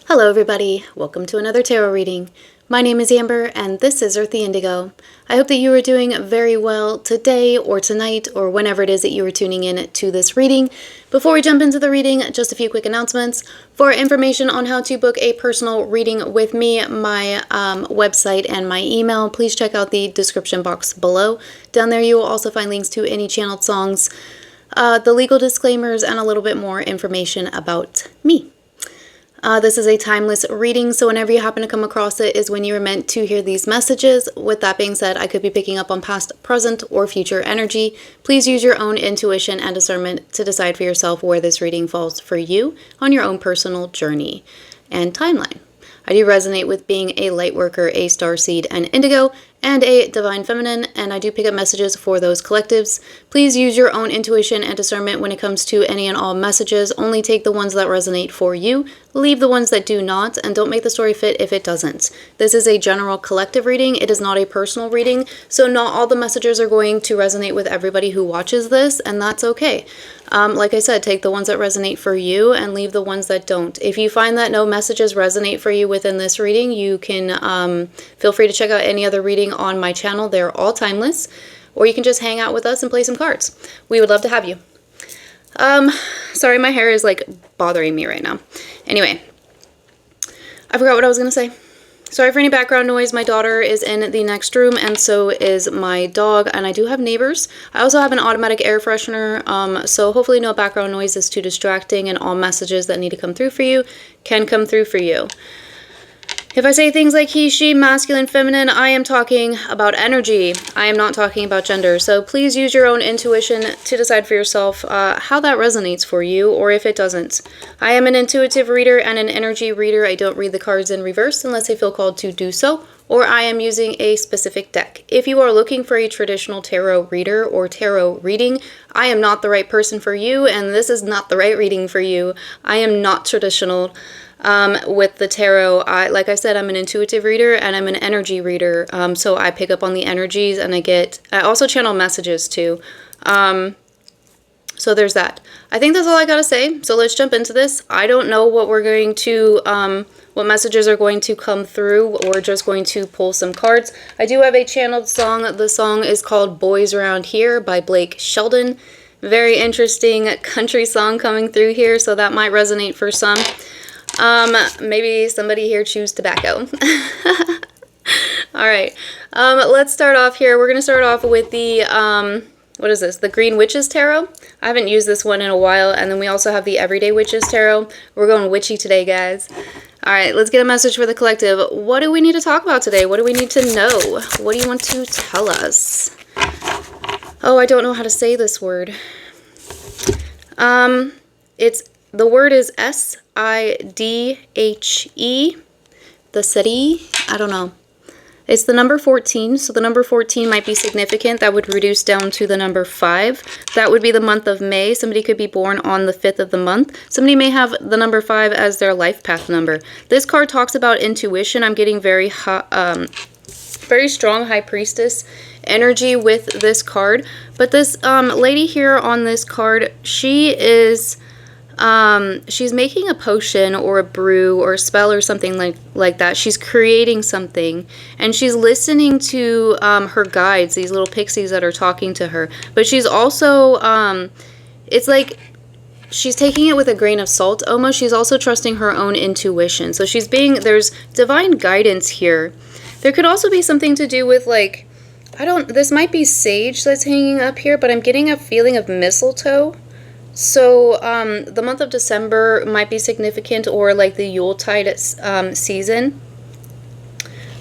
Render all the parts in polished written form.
Hello everybody, welcome to another tarot reading. My name is Amber and this is Earthy Indigo. I hope that you are doing very well today or tonight or whenever it is that you are tuning in to this reading. Before we jump into the reading, just a few quick announcements. For information on how to book a personal reading with me, my website and my email, please check out the description box below. Down there you will also find links to any channeled songs, the legal disclaimers, and a little bit more information about me. This is a timeless reading, so whenever you happen to come across it is when you are meant to hear these messages. With that being said, I could be picking up on past, present, or future energy. Please use your own intuition and discernment to decide for yourself where this reading falls for you on your own personal journey and timeline. I do resonate with being a lightworker, a starseed, an indigo, and a divine feminine, and I do pick up messages for those collectives. Please use your own intuition and discernment when it comes to any and all messages. Only take the ones that resonate for you, leave the ones that do not, and don't make the story fit if it doesn't. This is a general collective reading. It is not a personal reading, so not all the messages are going to resonate with everybody who watches this, and that's okay. Like I said, take the ones that resonate for you and leave the ones that don't. If you find that no messages resonate for you within this reading, you can feel free to check out any other reading on my channel. They're all timeless. Or you can just hang out with us and play some cards. We would love to have you. Sorry, my hair is like bothering me right now. Anyway, I forgot what I was going to say. Sorry for any background noise. My daughter is in the next room and so is my dog, and I do have neighbors. I also have an automatic air freshener, so hopefully no background noise is too distracting and all messages that need to come through for you can come through for you. If I say things like he, she, masculine, feminine, I am talking about energy. I am not talking about gender. So please use your own intuition to decide for yourself how that resonates for you or if it doesn't. I am an intuitive reader and an energy reader. I don't read the cards in reverse unless I feel called to do so, or I am using a specific deck. If you are looking for a traditional tarot reader or tarot reading, I am not the right person for you, and this is not the right reading for you. I am not traditional. With the tarot, like I said, I'm an intuitive reader and I'm an energy reader, so I pick up on the energies and I also channel messages too, so there's that. I think that's all I gotta say, so let's jump into this. I don't know what we're going to, what messages are going to come through. We're just going to pull some cards. I do have a channeled song. The song is called Boys Around Here by Sheldon. Very interesting country song coming through here, so that might resonate for some. Maybe somebody here chews tobacco. Alright, let's start off here. We're going to start off with the, what is this? The Green Witches Tarot. I haven't used this one in a while. And then we also have the Everyday Witches Tarot. We're going witchy today, guys. Alright, let's get a message for the collective. What do we need to talk about today? What do we need to know? What do you want to tell us? Oh, I don't know how to say this word. The word is S-I-D-H-E, the city, I don't know. It's the number 14, so the number 14 might be significant. That would reduce down to the number 5. That would be the month of May. Somebody could be born on the 5th of the month. Somebody may have the number 5 as their life path number. This card talks about intuition. I'm getting very strong High Priestess energy with this card. But this lady here on this card, she is... she's making a potion or a brew or a spell or something like that. She's creating something and she's listening to her guides, these little pixies that are talking to her. But she's also, it's like she's taking it with a grain of salt almost. She's also trusting her own intuition. So there's divine guidance here. There could also be something to do with like, this might be sage that's hanging up here, but I'm getting a feeling of mistletoe. So, the month of December might be significant, or like the Yuletide season.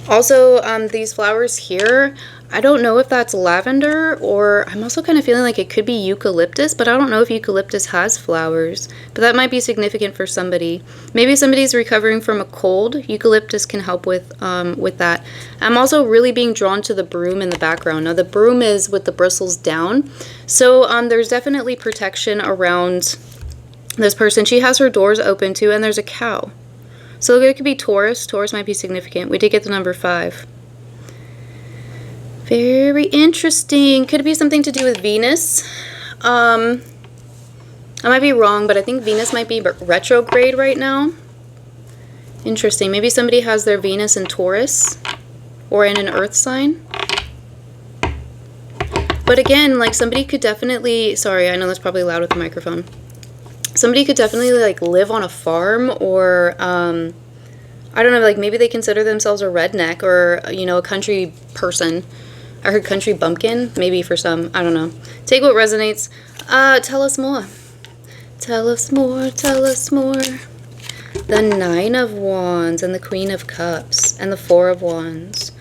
Also, these flowers here, I don't know if that's lavender, or I'm also kind of feeling like it could be eucalyptus, but I don't know if eucalyptus has flowers. But that might be significant for somebody. Maybe somebody's recovering from a cold. Eucalyptus can help with that. I'm also really being drawn to the broom in the background. Now, the broom is with the bristles down. So, there's definitely protection around this person. She has her doors open too, and there's a cow. So it could be Taurus. Taurus might be significant. We did get the number 5. Very interesting. Could it be something to do with Venus? I might be wrong, but I think Venus might be retrograde right now. Interesting. Maybe somebody has their Venus in Taurus or in an earth sign. But again, like somebody could definitely, sorry, I know that's probably loud with the microphone. Somebody could definitely like live on a farm, or I don't know, like maybe they consider themselves a redneck, or, you know, a country person. I heard country bumpkin, maybe for some, I don't know. Take what resonates. Tell us more. Tell us more, tell us more. The Nine of Wands and the Queen of Cups and the Four of Wands.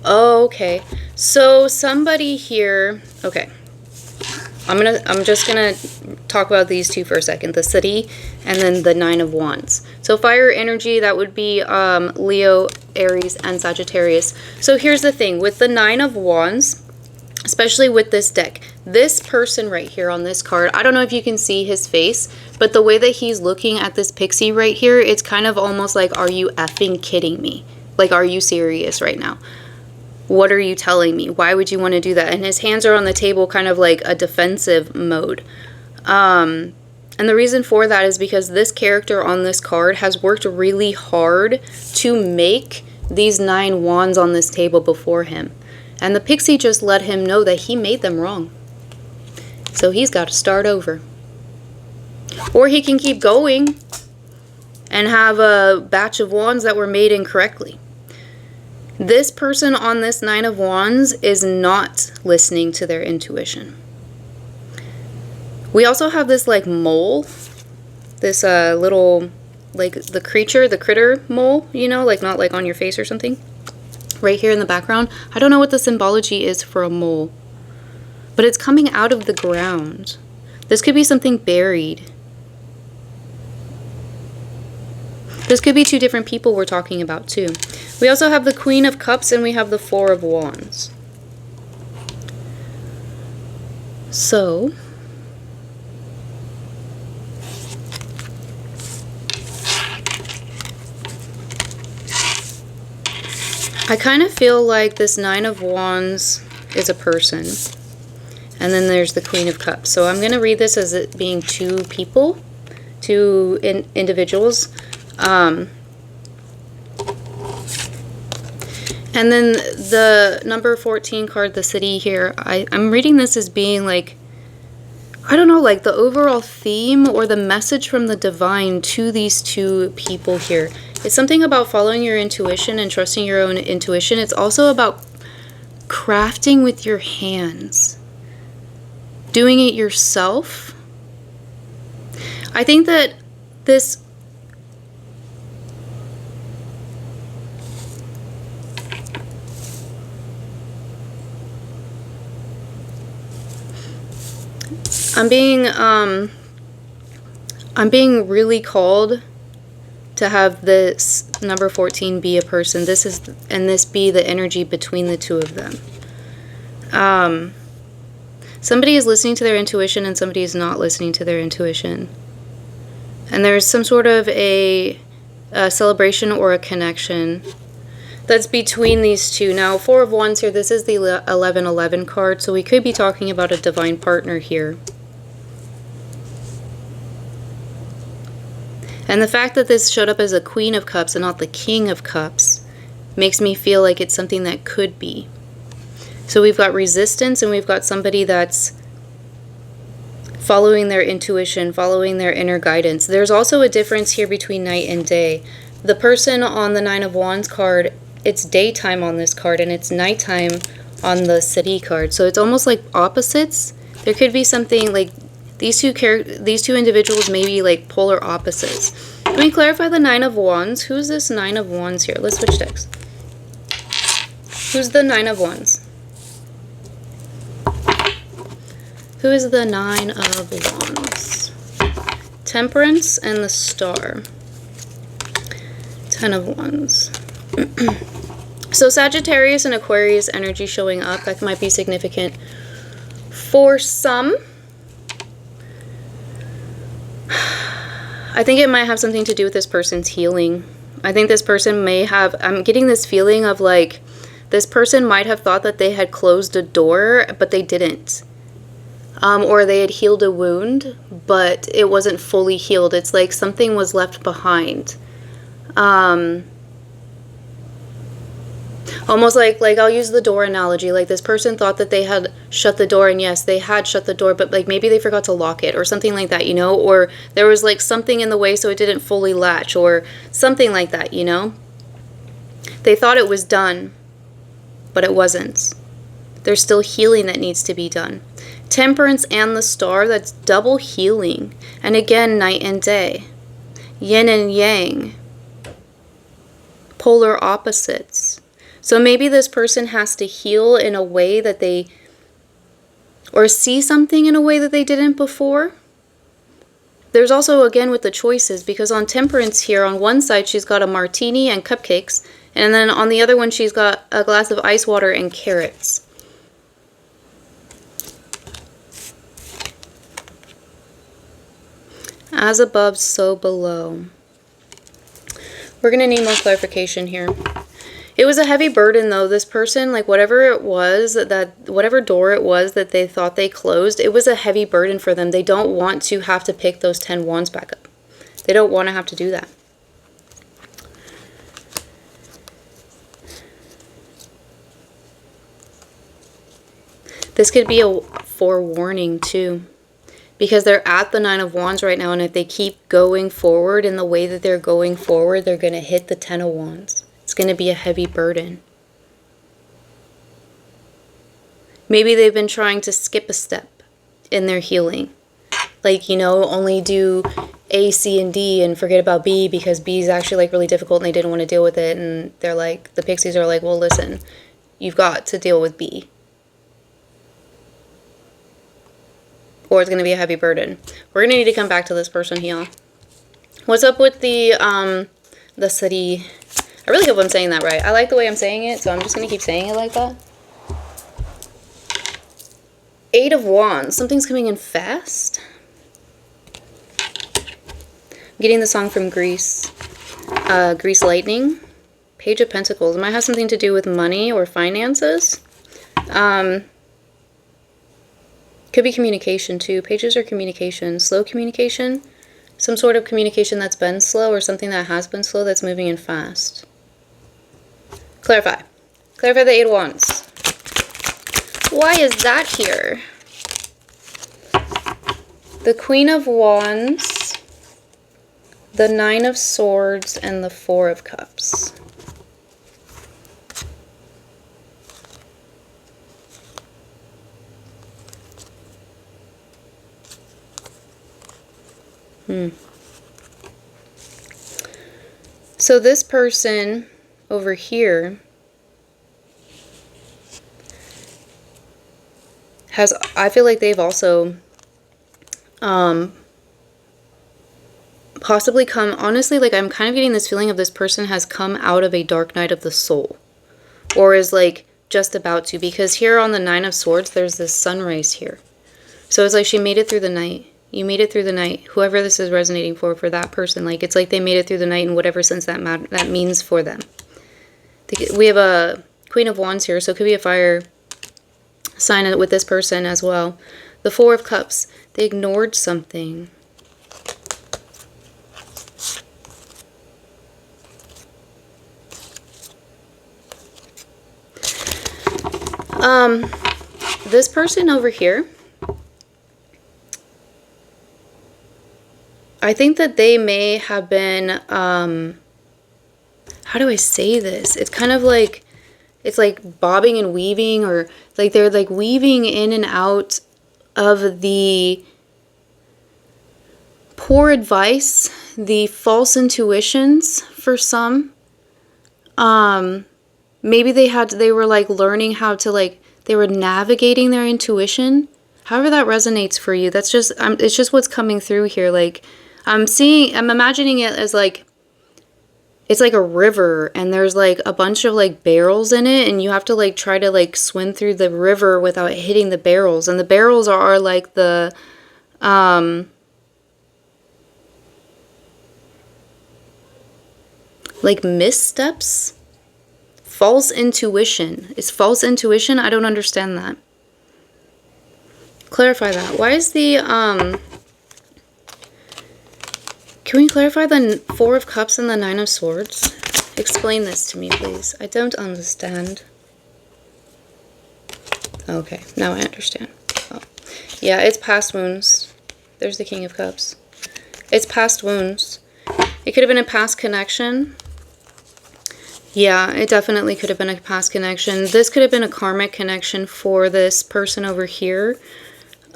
Oh, okay. So somebody here, okay. I'm just gonna talk about these two for a second, the City and then the Nine of Wands. So fire energy, that would be Leo, Aries, and Sagittarius. So here's the thing, with the Nine of Wands, especially with this deck, this person right here on this card, I don't know if you can see his face, but the way that he's looking at this pixie right here, it's kind of almost like, are you effing kidding me? Like, are you serious right now? What are you telling me? Why would you want to do that? And his hands are on the table, kind of like a defensive mode. And the reason for that is because this character on this card has worked really hard to make these 9 wands on this table before him. And the pixie just let him know that he made them wrong. So he's got to start over. Or he can keep going and have a batch of wands that were made incorrectly. This person on this Nine of Wands is not listening to their intuition. We also have this like mole, this little, like the critter mole, you know, like not like on your face or something, right here in the background. I don't know what the symbology is for a mole, but it's coming out of the ground. This could be something buried. This could be 2 different people we're talking about too. We also have the Queen of Cups and we have the Four of Wands. So, I kind of feel like this Nine of Wands is a person. And then there's the Queen of Cups. So I'm going to read this as it being 2 people, 2 individuals. And then the number 14 card, the City here, I'm reading this as being like, I don't know, like the overall theme or the message from the divine to these 2 people here. It's something about following your intuition and trusting your own intuition. It's also about crafting with your hands, doing it yourself. I think that this I'm being really called to have this number 14 be a person. This be the energy between the 2 of them. Somebody is listening to their intuition and somebody is not listening to their intuition. And there's some sort of a celebration or a connection that's between these 2. Now, Four of Wands here, this is the 1111 card, so we could be talking about a divine partner here. And the fact that this showed up as a Queen of Cups and not the King of Cups makes me feel like it's something that could be. So we've got resistance and we've got somebody that's following their intuition, following their inner guidance. There's also a difference here between night and day. The person on the Nine of Wands card, it's daytime on this card and it's nighttime on the City card. So it's almost like opposites. There could be something like these two individuals may be like polar opposites. Can we clarify the Nine of Wands? Who's this Nine of Wands here? Let's switch decks. Who's the Nine of Wands? Who is the Nine of Wands? Temperance and the Star. 10 of Wands. So Sagittarius and Aquarius energy showing up. That might be significant for some. I think it might have something to do with this person's healing. I think this person may have, I'm getting this feeling of like, this person might have thought that they had closed a door, but they didn't. Or they had healed a wound, but it wasn't fully healed. It's like something was left behind. Almost like I'll use the door analogy. Like this person thought that they had shut the door, and yes, they had shut the door, but like maybe they forgot to lock it or something like that, you know? Or there was like something in the way so it didn't fully latch or something like that, you know? They thought it was done, but it wasn't. There's still healing that needs to be done. Temperance and the Star, that's double healing. And again, night and day. Yin and yang. Polar opposites. So maybe this person has to heal in a way that they, or see something in a way that they didn't before. There's also, again, with the choices, because on Temperance here, on one side, she's got a martini and cupcakes, and then on the other one, she's got a glass of ice water and carrots. As above, so below. We're going to need more clarification here. It was a heavy burden, though. This person, like whatever it was, whatever door it was that they thought they closed, it was a heavy burden for them. They don't want to have to pick those 10 wands back up. They don't want to have to do that. This could be a forewarning, too. Because they're at the 9 of Wands right now, and if they keep going forward in the way that they're going forward, they're going to hit the 10 of Wands. It's going to be a heavy burden. Maybe they've been trying to skip a step in their healing. Like, you know, only do A, C, and D and forget about B because B is actually like really difficult and they didn't want to deal with it. And they're like, the pixies are like, well, listen, you've got to deal with B. Or it's going to be a heavy burden. We're going to need to come back to this person here. What's up with the city? I really hope I'm saying that right. I like the way I'm saying it, so I'm just going to keep saying it like that. 8 of Wands. Something's coming in fast. I'm getting the song from Grease. Grease Lightning. Page of Pentacles. It might have something to do with money or finances. Could be communication too. Pages are communication. Slow communication. Some sort of communication that's been slow or something that has been slow that's moving in fast. Clarify. Clarify the 8 of Wands. Why is that here? The Queen of Wands, the 9 of Swords, and the 4 of Cups. So this person over here has, I feel like they've also possibly come, honestly, like I'm kind of getting this feeling of this person has come out of a dark night of the soul, or is like just about to, because here on the 9 of Swords there's this sunrise here. So it's like she made it through the night. You made it through the night. Whoever this is resonating for that person, like it's like they made it through the night in whatever sense that means for them. We have a Queen of Wands here, so it could be a fire sign with this person as well. The 4 of Cups. They ignored something. This person over here, I think that they may have been, how do I say this? It's kind of like, it's like bobbing and weaving, or like they're like weaving in and out of the poor advice, the false intuitions for some. Maybe they were like learning how to, like, they were navigating their intuition. However that resonates for you, that's just, it's just what's coming through here. Like, I'm imagining it as like, it's like a river and there's like a bunch of like barrels in it, and you have to like try to like swim through the river without hitting the barrels. And the barrels are like the, like missteps. False intuition. Is false intuition? I don't understand that. Clarify that. Why is the, Can we clarify the Four of Cups and the Nine of Swords? Explain this to me, please. I don't understand. Okay, now I understand. Oh. Yeah, it's past wounds. There's the King of Cups. It's past wounds. It could have been a past connection. Yeah, it definitely could have been a past connection. This could have been a karmic connection for this person over here.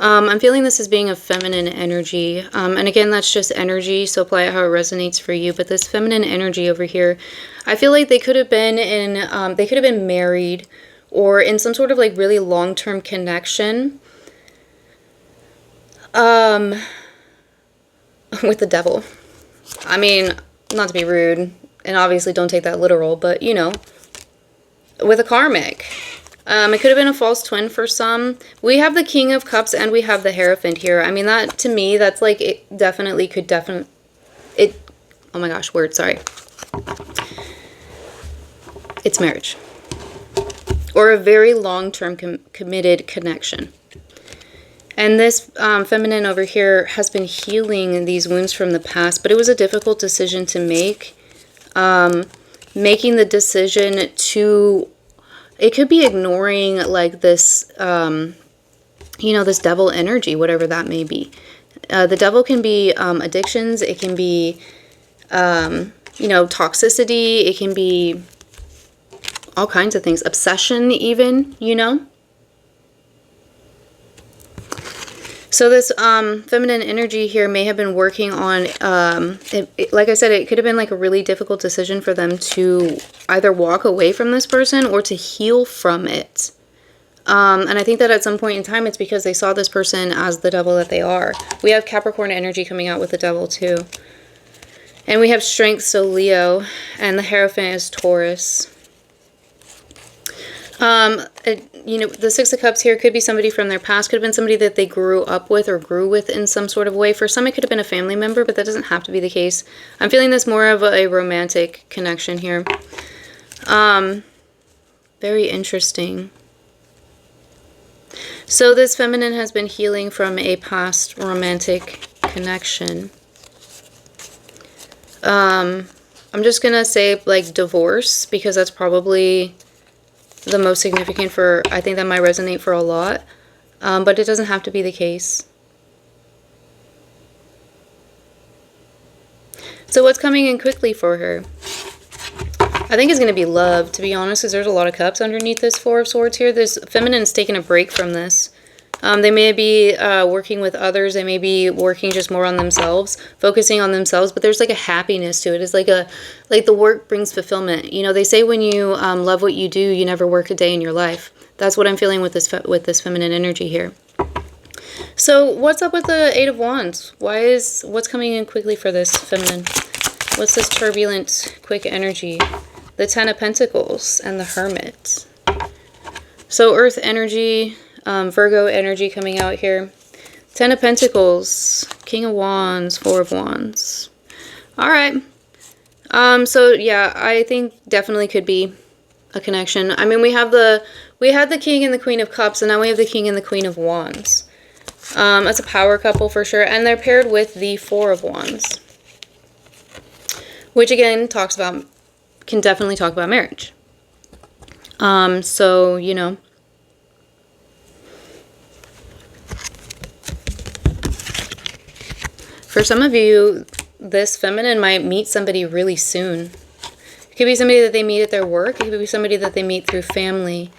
I'm feeling this as being a feminine energy. And again, that's just energy, so apply it how it resonates for you. But this feminine energy over here, I feel like they could have been in, they could have been married or in some sort of like really long-term connection. With the devil. I mean, not to be rude, and obviously don't take that literal, but you know, with a karmic. It could have been a false twin for some. We have the King of Cups and we have the Hierophant here. I mean, that, to me, that's like, it definitely could oh my gosh, word, sorry. It's marriage. Or a very long-term committed connection. And this feminine over here has been healing these wounds from the past, but it was a difficult decision to make. Making the decision to... It could be ignoring, like, this, you know, this devil energy, whatever that may be. The devil can be addictions. It can be, you know, toxicity. It can be all kinds of things. Obsession, even, you know. So this feminine energy here may have been working on, like I said, it could have been like a really difficult decision for them to either walk away from this person or to heal from it. And I think that at some point in time, it's because they saw this person as the devil that they are. We have Capricorn energy coming out with the devil too. And we have strength, so Leo, and the Hierophant is Taurus. You know, the Six of Cups here could be somebody from their past, could have been somebody that they grew up with or grew with in some sort of way. For some, it could have been a family member, but that doesn't have to be the case. I'm feeling this more of a romantic connection here. Very interesting. So this feminine has been healing from a past romantic connection. I'm just gonna say, like, divorce, because that's probably the most significant for, I think that might resonate for a lot, but it doesn't have to be the case. So what's coming in quickly for her? I think it's going to be love, to be honest, because there's a lot of cups underneath this Four of Swords here. This feminine is taking a break from this. They may be working with others. They may be working just more on themselves, focusing on themselves. But there's like a happiness to it. It's like the work brings fulfillment. You know, they say when you love what you do, you never work a day in your life. That's what I'm feeling with this feminine energy here. So what's up with the Eight of Wands? What's coming in quickly for this feminine? What's this turbulent, quick energy? The Ten of Pentacles and the Hermit. So Earth energy. Virgo energy coming out here. Ten of Pentacles, King of Wands, Four of Wands. All right. So yeah, I think definitely could be a connection. I mean, we had the King and the Queen of Cups, and now we have the King and the Queen of Wands. That's a power couple for sure, and they're paired with the Four of Wands, which again can definitely talk about marriage. So you know. For some of you, this feminine might meet somebody really soon. It could be somebody that they meet at their work. It could be somebody that they meet through family.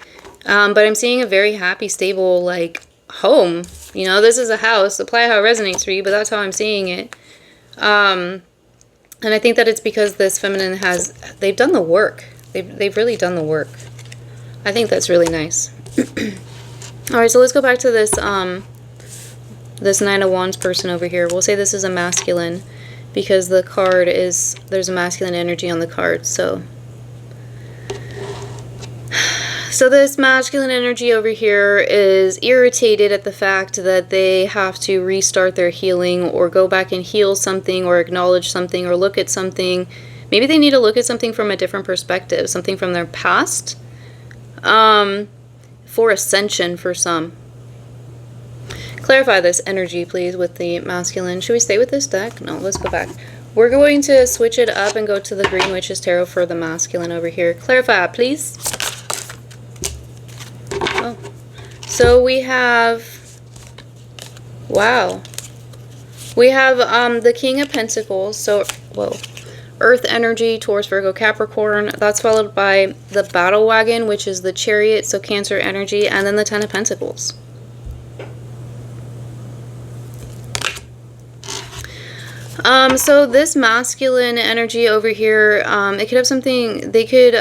But I'm seeing a very happy, stable, like, home. You know, this is a house. Apply how it resonates for you, but that's how I'm seeing it. And I think that it's because this feminine they've done the work. They've really done the work. I think that's really nice. All right, so let's go back to this... this Nine of Wands person over here. We'll say this is a masculine because the card is, there's a masculine energy on the card. So this masculine energy over here is irritated at the fact that they have to restart their healing or go back and heal something or acknowledge something or look at something. Maybe they need to look at something from a different perspective, something from their past, for ascension for some. Clarify this energy, please, with the masculine. Should we stay with this deck? No, let's go back. We're going to switch it up and go to the Green Witch's Tarot for the masculine over here. Clarify, please. Oh. So we have, wow. We have the King of Pentacles. So, whoa. Earth energy, Taurus, Virgo, Capricorn. That's followed by the Battle Wagon, which is the Chariot, so Cancer energy, and then the Ten of Pentacles. So this masculine energy over here, it could have something, they could,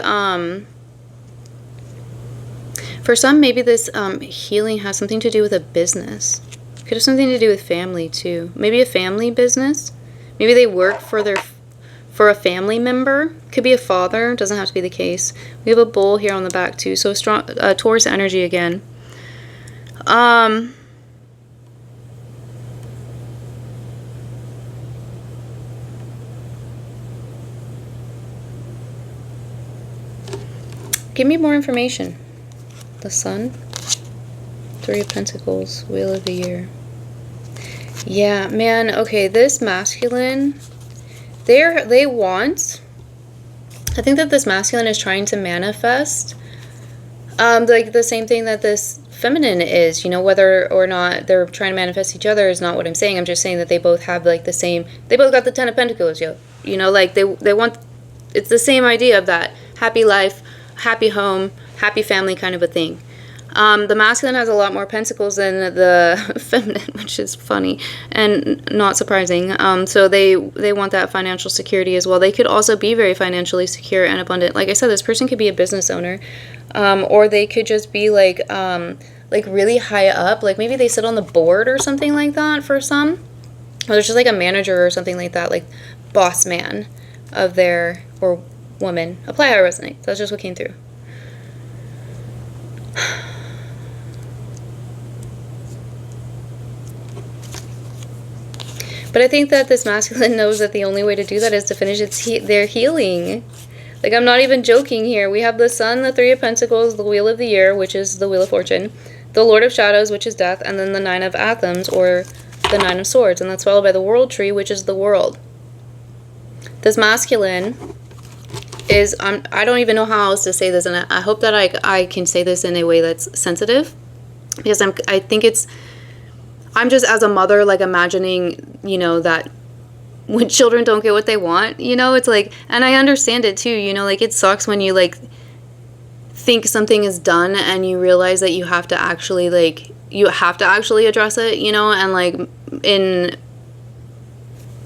for some, maybe this healing has something to do with a business. Could have something to do with family too. Maybe a family business. Maybe they work for a family member. Could be a father, doesn't have to be the case. We have a bull here on the back too, so strong, Taurus energy again. Give me more information. The Sun, Three of Pentacles, Wheel of the Year. Yeah, man, okay, this masculine, they want, I think that this masculine is trying to manifest, like the same thing that this feminine is, you know, whether or not they're trying to manifest each other is not what I'm saying. I'm just saying that they both have like the same, they both got the Ten of Pentacles, you know, like they want, it's the same idea of that happy life, happy home, happy family kind of a thing. The masculine has a lot more pentacles than the feminine, which is funny and not surprising. So they want that financial security as well. They could also be very financially secure and abundant. Like I said, this person could be a business owner, or they could just be like really high up. Like maybe they sit on the board or something like that for some. Or there's just like a manager or something like that, like boss man of their, or woman. Apply how it resonates. That's just what came through. But I think that this masculine knows that the only way to do that is to finish their healing. Like, I'm not even joking here. We have the Sun, the Three of Pentacles, the Wheel of the Year, which is the Wheel of Fortune, the Lord of Shadows, which is death, and then the Nine of Athens, or the Nine of Swords. And that's followed by the World Tree, which is the world. This masculine is, I don't even know how else to say this, and I hope that I can say this in a way that's sensitive, because I think it's, I'm just, as a mother, like, imagining, you know, that when children don't get what they want, you know, it's like, and I understand it too, you know, like, it sucks when you, like, think something is done and you realize that you have to actually, like, address it, you know, and, like, in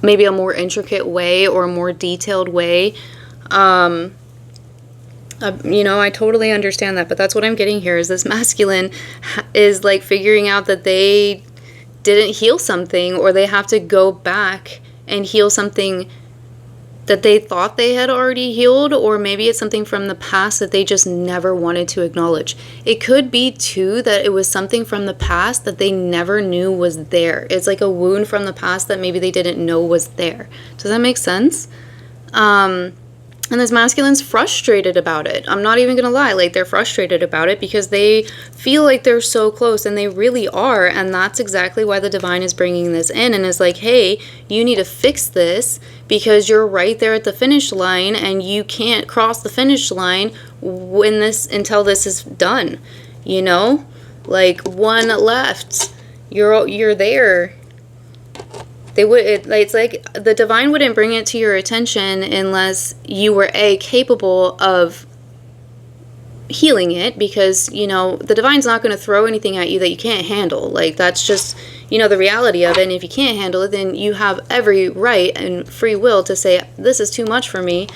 maybe a more intricate way or a more detailed way. You know, I totally understand that, but that's what I'm getting here, is this masculine is, like, figuring out that they didn't heal something, or they have to go back and heal something that they thought they had already healed, or maybe it's something from the past that they just never wanted to acknowledge. It could be too that it was something from the past that they never knew was there. It's like a wound from the past that maybe they didn't know was there. Does that make sense? And this masculine's frustrated about it. I'm not even gonna lie, like, they're frustrated about it because they feel like they're so close, and they really are, and that's exactly why the divine is bringing this in and is like, hey, you need to fix this because you're right there at the finish line, and you can't cross the finish line until this is done, you know? Like, one left, you're there. It's like the divine wouldn't bring it to your attention unless you were capable of healing it, because, you know, the divine's not going to throw anything at you that you can't handle. Like, that's just, you know, the reality of it. And if you can't handle it, then you have every right and free will to say, this is too much for me,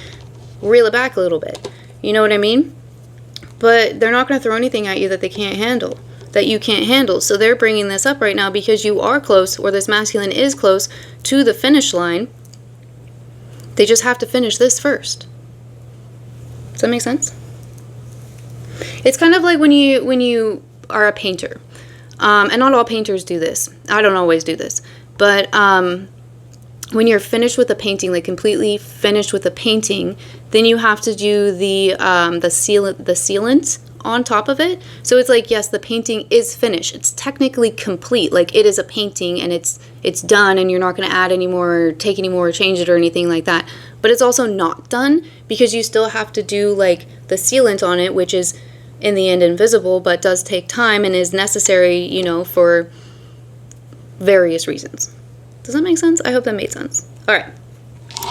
reel it back a little bit. You know what I mean? But they're not going to throw anything at you that they can't handle, that you can't handle. So they're bringing this up right now because you are close, or this masculine is close to the finish line. They just have to finish this first. Does that make sense? It's kind of like when you are a painter, and not all painters do this. I don't always do this, but when you're finished with a painting, like completely finished with a painting, then you have to do the sealant on top of it. So it's like, yes, the painting is finished. It's technically complete. Like, it is a painting and it's done, and you're not going to add any more or take any more or change it or anything like that. But it's also not done because you still have to do like the sealant on it, which is in the end invisible, but does take time and is necessary, you know, for various reasons. Does that make sense? I hope that made sense. All right.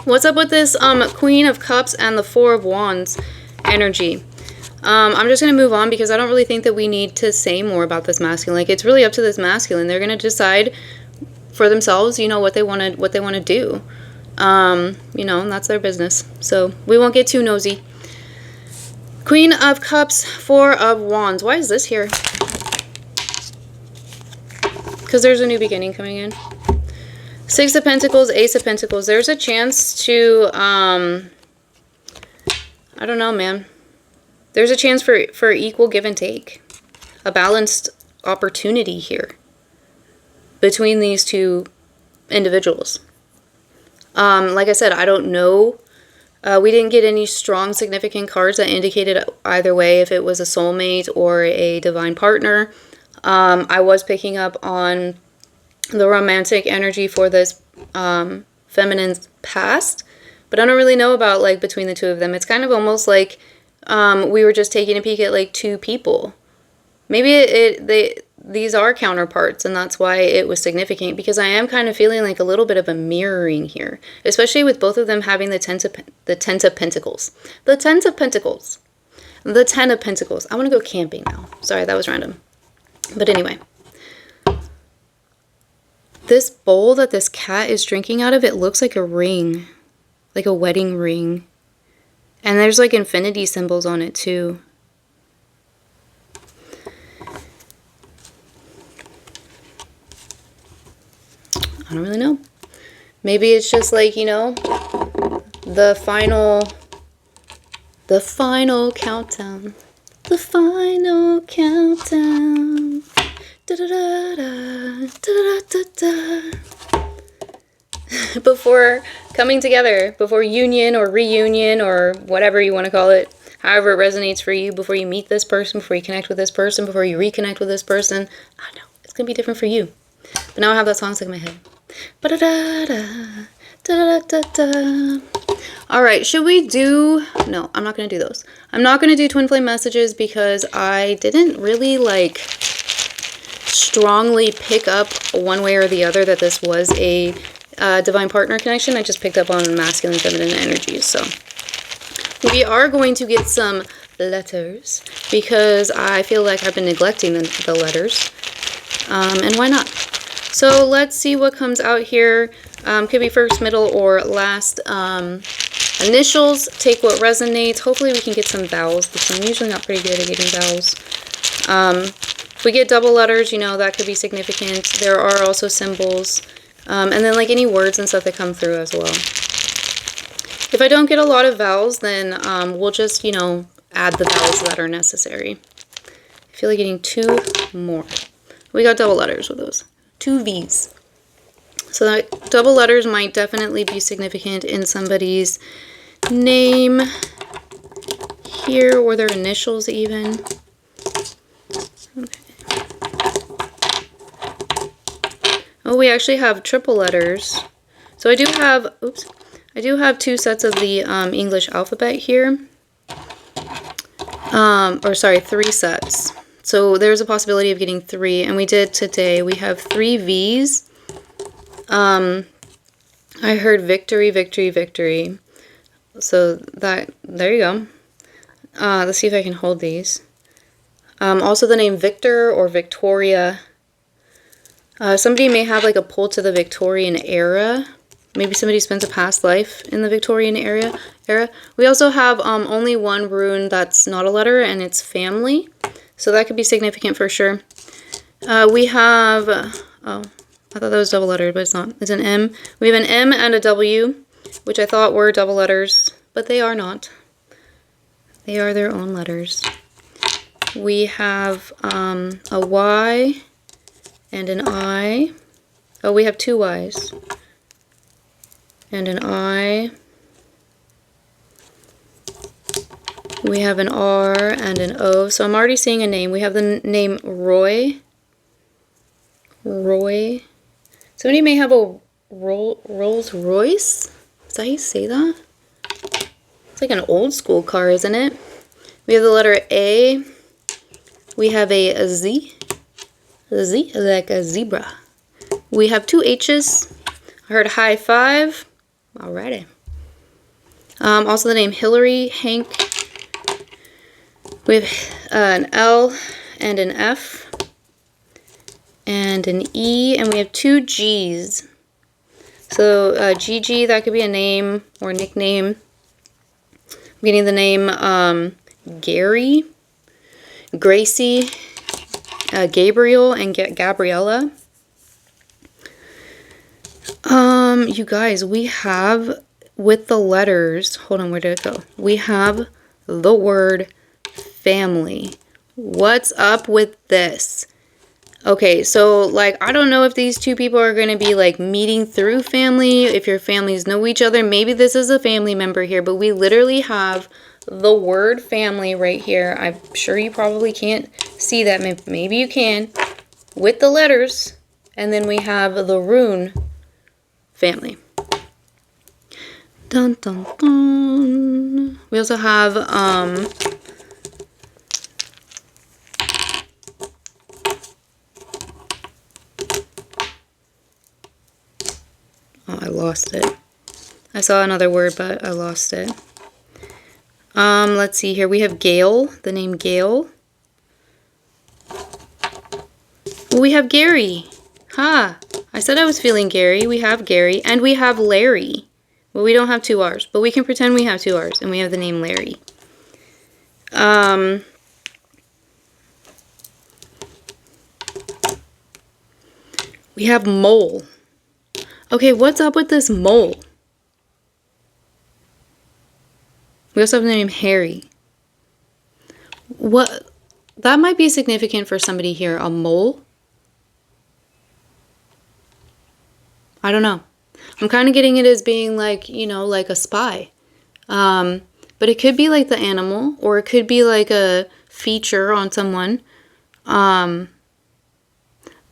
What's up with this Queen of Cups and the Four of Wands energy? I'm just going to move on because I don't really think that we need to say more about this masculine. Like, it's really up to this masculine. They're going to decide for themselves, you know, what they want to do. You know, and that's their business. So we won't get too nosy. Queen of Cups, Four of Wands. Why is this here? Because there's a new beginning coming in. Six of Pentacles, Ace of Pentacles. There's a chance to, I don't know, man. There's a chance for equal give and take. A balanced opportunity here between these two individuals. Like I said, I don't know. We didn't get any strong, significant cards that indicated either way if it was a soulmate or a divine partner. I was picking up on the romantic energy for this feminine's past, but I don't really know about, like, between the two of them. It's kind of almost like we were just taking a peek at, like, two people. Maybe these are counterparts, and that's why it was significant, because I am kind of feeling like a little bit of a mirroring here, especially with both of them having the Ten of Pentacles. The Ten of Pentacles. The Ten of Pentacles. I want to go camping now. Sorry, that was random. But anyway. This bowl that this cat is drinking out of, it looks like a ring. Like a wedding ring. And there's like infinity symbols on it too. I don't really know. Maybe it's just like, you know, the final countdown. The final countdown. Da da da da da da da. Before coming together, before union or reunion or whatever you want to call it, however it resonates for you, before you meet this person, before you connect with this person, before you reconnect with this person. I don't know. It's going to be different for you. But now I have that song stuck in my head. Alright, should we do... No, I'm not going to do those. I'm not going to do twin flame messages because I didn't really, like, strongly pick up one way or the other that this was a divine partner connection. I just picked up on masculine, feminine energies. So we are going to get some letters because I feel like I've been neglecting the letters. And why not? So let's see what comes out here. Could be first, middle, or last initials. Take what resonates. Hopefully we can get some vowels because I'm usually not pretty good at getting vowels. If we get double letters, you know, that could be significant. There are also symbols. And then like any words and stuff that come through as well. If I don't get a lot of vowels, then we'll just, you know, add the vowels that are necessary. I feel like getting 2 more. We got double letters with those. 2 V's. So that double letters might definitely be significant in somebody's name here, or their initials even. Okay. Oh, we actually have triple letters. So I do have, oops, I do have 2 sets of the English alphabet here. Or sorry, 3 sets. So there's a possibility of getting 3, and we did today. We have 3 V's. I heard victory, victory, victory. So that, there you go. Let's see if I can hold these. Also the name Victor or Victoria. Somebody may have like a pull to the Victorian era. Maybe somebody spends a past life in the Victorian era. We also have only one rune that's not a letter, and it's family. So that could be significant for sure. We have, oh, I thought that was double lettered, but it's not. It's an M. We have an M and a W, which I thought were double letters, but they are not. They are their own letters. We have a Y and an I. Oh, we have 2 Y's. And an I. We have an R and an O. So I'm already seeing a name. We have the name Roy. Roy. Somebody may have a Rolls Royce. Is that how you say that? It's like an old school car, isn't it? We have the letter A. We have a Z. A Z, like a zebra. We have 2 H's. I heard high five. Alrighty. Also the name Hillary, Hank. We have an L and an F. And an E. And we have 2 G's. So GG, that could be a name or nickname. I'm getting the name Gary, Gracie, Gabriel, and Gabriella. You guys, we have with the letters, hold on, where did it go? We have the word family. What's up with this? Okay, so like, I don't know if these two people are going to be like meeting through family, if your families know each other. Maybe this is a family member here, but we literally have the word family right here. I'm sure you probably can't see that. Maybe you can with the letters. And then we have the rune family. Dun, dun, dun. We also have, oh, I lost it. I saw another word, but I lost it. Let's see here. We have Gail, the name Gail. We have Gary. Ha! I said I was feeling Gary. We have Gary. And we have Larry. Well, we don't have 2 R's, but we can pretend we have 2 R's. And we have the name Larry. We have Mole. Okay, what's up with this mole? We also have the name Harry. What? That might be significant for somebody here. A mole? I don't know. I'm kind of getting it as being like, you know, like a spy. But it could be like the animal, or it could be like a feature on someone. But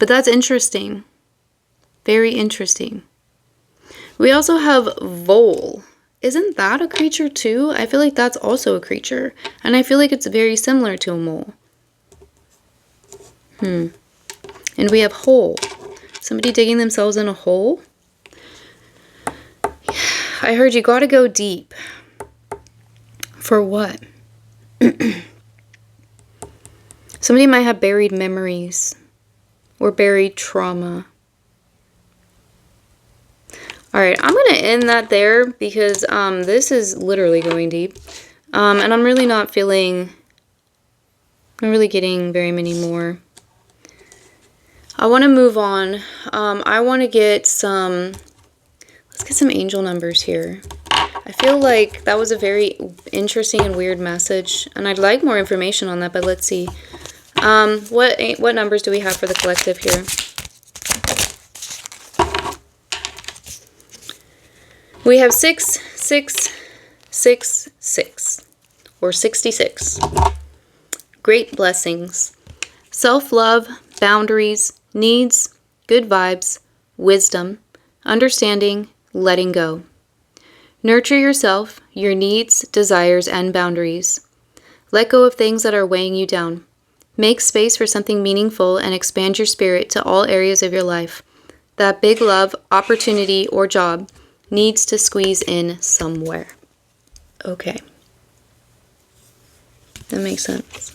that's interesting. Very interesting. We also have vole. Isn't that a creature too? I feel like that's also a creature. And I feel like it's very similar to a mole. And we have hole. Somebody digging themselves in a hole? I heard you gotta go deep. For what? Somebody might have buried memories. Or buried trauma. Alright, I'm going to end that there because this is literally going deep. And I'm really not feeling... I'm really getting very many more. I want to move on. I want to get some... Let's get some angel numbers here. I feel like that was a very interesting and weird message. And I'd like more information on that, but let's see. What numbers do we have for the collective here? We have 6, 6, 6, 6, or 66. Great blessings. Self-love, boundaries, needs, good vibes, wisdom, understanding, letting go. Nurture yourself, your needs, desires, and boundaries. Let go of things that are weighing you down. Make space for something meaningful and expand your spirit to all areas of your life. That big love, opportunity, or job needs to squeeze in somewhere. Okay. That makes sense.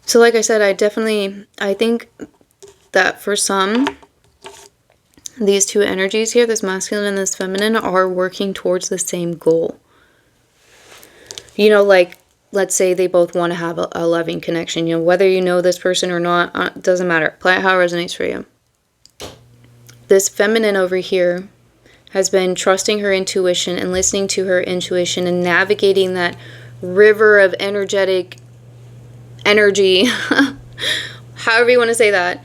So like I said, I think that for some, these two energies here, this masculine and this feminine, are working towards the same goal. You know, like, let's say they both want to have a loving connection. You know, whether you know this person or not, doesn't matter. Apply it how it resonates for you. This feminine over here has been trusting her intuition and listening to her intuition and navigating that river of energy, however you want to say that.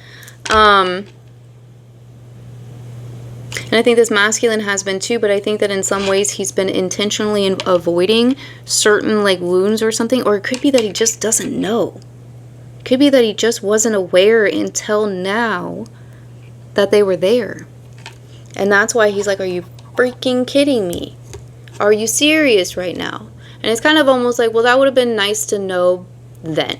And I think this masculine has been too, but I think that in some ways he's been intentionally avoiding certain like wounds or something. Or it could be that he just doesn't know. It could be that he just wasn't aware until now that they were there. And that's why he's like, are you freaking kidding me? Are you serious right now? And it's kind of almost like, well, that would have been nice to know then.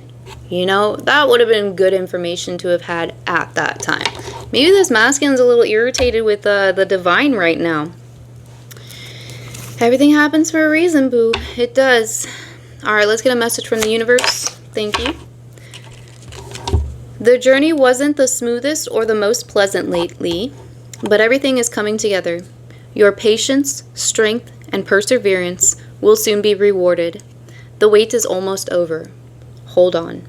You know, that would have been good information to have had at that time. Maybe this masculine's a little irritated with the divine right now. Everything happens for a reason, boo. It does. All right, let's get a message from the universe. Thank you. The journey wasn't the smoothest or the most pleasant lately, but everything is coming together. Your patience, strength, and perseverance will soon be rewarded. The wait is almost over. Hold on.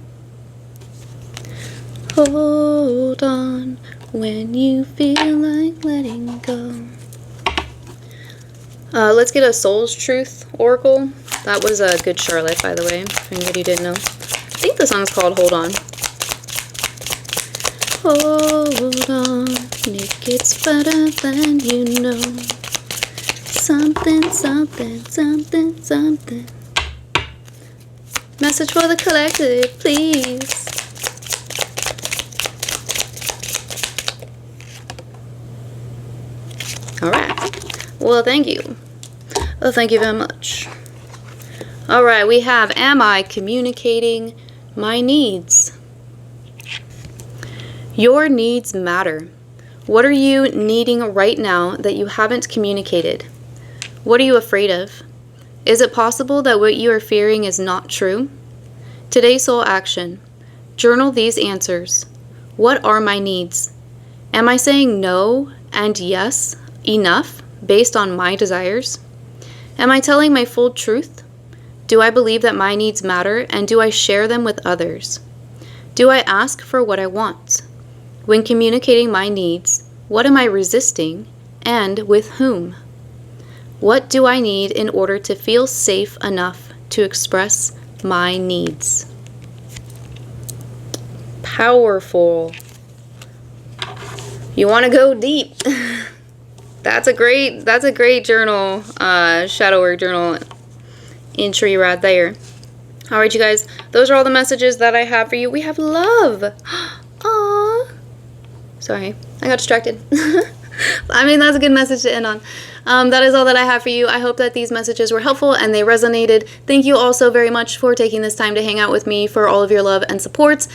Hold on when you feel like letting go. Let's get a Soul's Truth Oracle. That was a good Charlotte, by the way, for anybody who didn't know. I think the song's called Hold On. Hold on, it gets better than you know. Something, something, something, something. Message for the collective, please. Alright. Well, thank you. Well, thank you very much. Alright, we have, am I communicating my needs? Your needs matter. What are you needing right now that you haven't communicated? What are you afraid of? Is it possible that what you are fearing is not true? Today's soul action. Journal these answers. What are my needs? Am I saying no and yes enough based on my desires? Am I telling my full truth? Do I believe that my needs matter, and do I share them with others? Do I ask for what I want? When communicating my needs, what am I resisting, and with whom? What do I need in order to feel safe enough to express my needs? Powerful. You want to go deep. That's a great journal, shadow work journal entry right there. All right, you guys, those are all the messages that I have for you. We have love. Aww. Sorry, I got distracted. I mean, that's a good message to end on. That is all that I have for you. I hope that these messages were helpful and they resonated. Thank you all so very much for taking this time to hang out with me, for all of your love and support.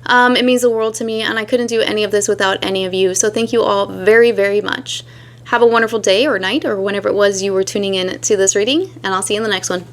It means the world to me, and I couldn't do any of this without any of you. So thank you all very, very much. Have a wonderful day or night or whenever it was you were tuning in to this reading, and I'll see you in the next one.